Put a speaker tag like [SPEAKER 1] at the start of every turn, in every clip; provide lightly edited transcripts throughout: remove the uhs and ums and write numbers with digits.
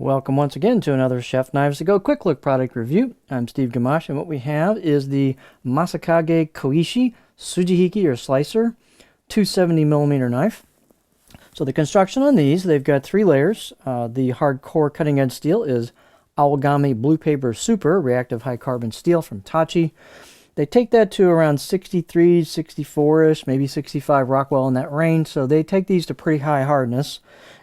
[SPEAKER 1] Welcome once again to another Chef Knives to Go Quick Look product review. I'm Steve Gamache, and what we have is the Masakage Koishi Sujihiki or slicer 270mm knife. So the construction on these, they've got three layers. The hardcore cutting edge steel is Awagami Blue Paper Super reactive high carbon steel from Tachi. They take that to around 63, 64-ish, maybe 65 Rockwell in that range. So they take these to pretty high hardness.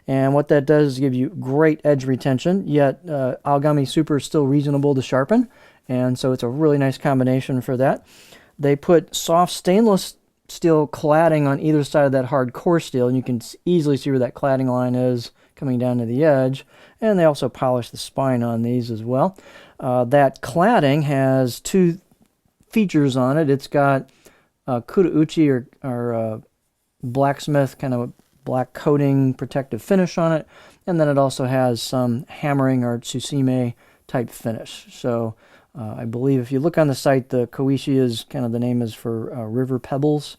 [SPEAKER 1] And what that does is give you great edge retention, yet Awagami Super is still reasonable to sharpen. And so it's a really nice combination for that. They put soft stainless steel cladding on either side of that hardcore steel, and you can easily see where that cladding line is coming down to the edge. And they also polish the spine on these as well. That cladding has two features on it. It's got Kudauchi or blacksmith kind of black coating protective finish on it, and then it also has some hammering or tsushime type finish. So I believe if you look on the site, the Koishi is kind of the name is for river pebbles,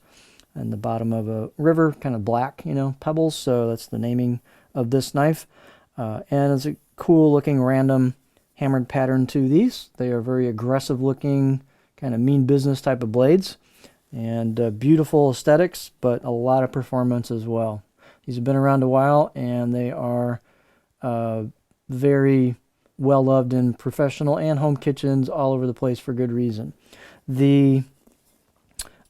[SPEAKER 1] and the bottom of a river, kind of black, pebbles. So that's the naming of this knife. And it's a cool looking random hammered pattern to these. They are very aggressive looking, kind of mean business type of blades, and beautiful aesthetics, but a lot of performance as well. These have been around a while, and they are very well loved in professional and home kitchens all over the place for good reason. The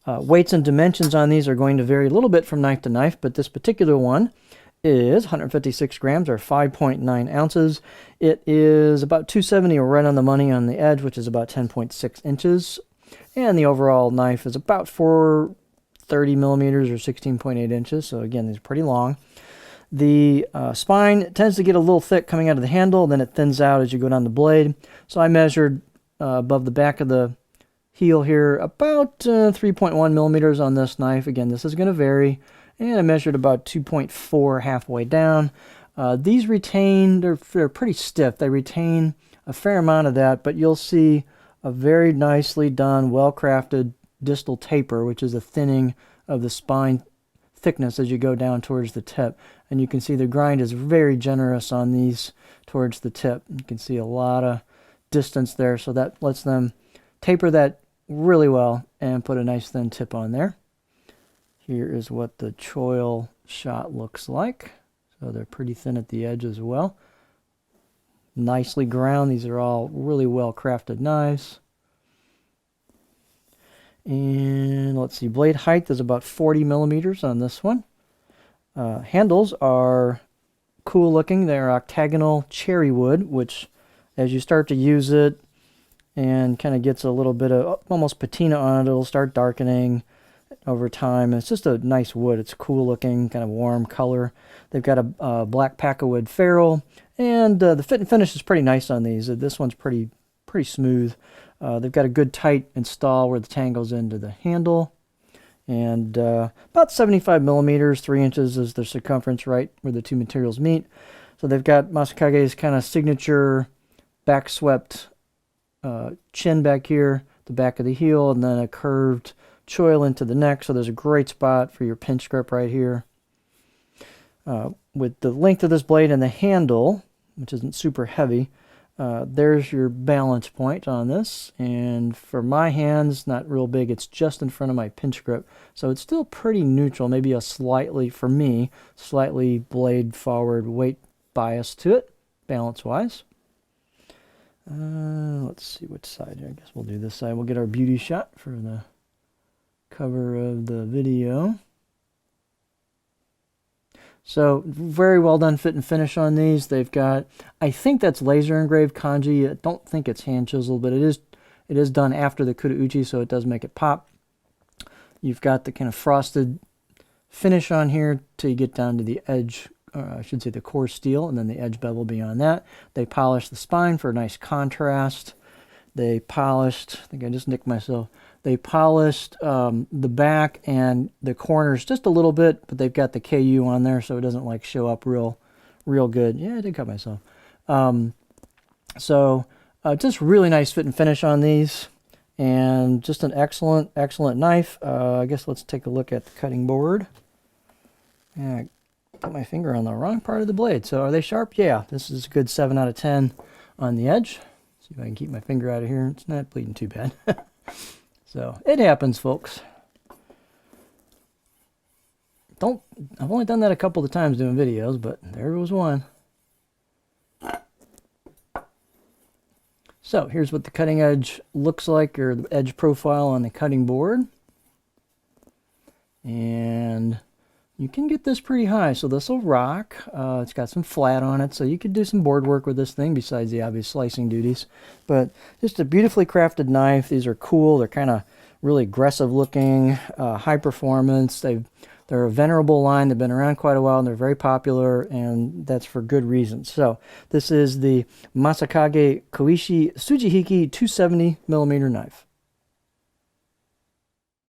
[SPEAKER 1] weights and dimensions on these are going to vary a little bit from knife to knife, but this particular one is 156 grams or 5.9 ounces. It is about 270 or right on the money on the edge, which is about 10.6 inches. And the overall knife is about 430 millimeters or 16.8 inches. So again, these are pretty long. The spine tends to get a little thick coming out of the handle, then it thins out as you go down the blade. So I measured above the back of the heel here about 3.1 millimeters on this knife. Again, this is going to vary. And I measured about 2.4 halfway down. These retain, they're pretty stiff. They retain a fair amount of that, but you'll see a very nicely done, well-crafted distal taper, which is a thinning of the spine thickness as you go down towards the tip. And you can see the grind is very generous on these towards the tip. You can see a lot of distance there, so that lets them taper that really well and put a nice thin tip on there. Here is what the choil shot looks like. So they're pretty thin at the edge as well. Nicely ground. These are all really well crafted knives. And let's see, blade height is about 40 millimeters on this one. Handles are cool looking. They're octagonal cherry wood, which as you start to use it and kind of gets a little bit of almost patina on it, it'll start darkening over time. It's just a nice wood. It's cool looking, kind of warm color. They've got a black packawood ferrule, and the fit and finish is pretty nice on these. This one's pretty smooth. They've got a good tight install where the tangles into the handle, and about 75 millimeters, 3 inches is the circumference right where the two materials meet. So they've got Masakage's kind of signature back swept chin back here, the back of the heel, and then a curved choil into the neck, so there's a great spot for your pinch grip right here. With the length of this blade and the handle, which isn't super heavy, there's your balance point on this. And for my hands, not real big, it's just in front of my pinch grip, so it's still pretty neutral, maybe a slightly, for me, slightly blade forward weight bias to it, balance-wise. Let's see which side. I guess we'll do this side. We'll get our beauty shot for the cover of the video. So very well done fit and finish on these. They've got, I think that's laser engraved kanji. I don't think it's hand chiseled, but it is done after the Kudauchi, so it does make it pop. You've got the kind of frosted finish on here till you get down to the edge, I should say the core steel, and then the edge bevel beyond that. They polished the spine for a nice contrast. They polished, I think I just nicked myself. They polished the back and the corners just a little bit, but they've got the KU on there, so it doesn't like show up real good. Yeah, I did cut myself. Just really nice fit and finish on these, and just an excellent knife. I guess let's take a look at the cutting board. Yeah, Put my finger on the wrong part of the blade. So are they sharp? Yeah, this is a good 7 out of 10 on the edge. See if I can keep my finger out of here. It's not bleeding too bad. So it happens, folks. I've only done that a couple of times doing videos, but there was one. So here's what the cutting edge looks like, or the edge profile on the cutting board. And you can get this pretty high, so this will rock. It's got some flat on it, so you could do some board work with this thing besides the obvious slicing duties. But just a beautifully crafted knife. These are cool. They're kind of really aggressive looking, high performance. They're a venerable line. They've been around quite a while, and they're very popular, and that's for good reasons. So this is the Masakage Koishi Sujihiki 270mm knife.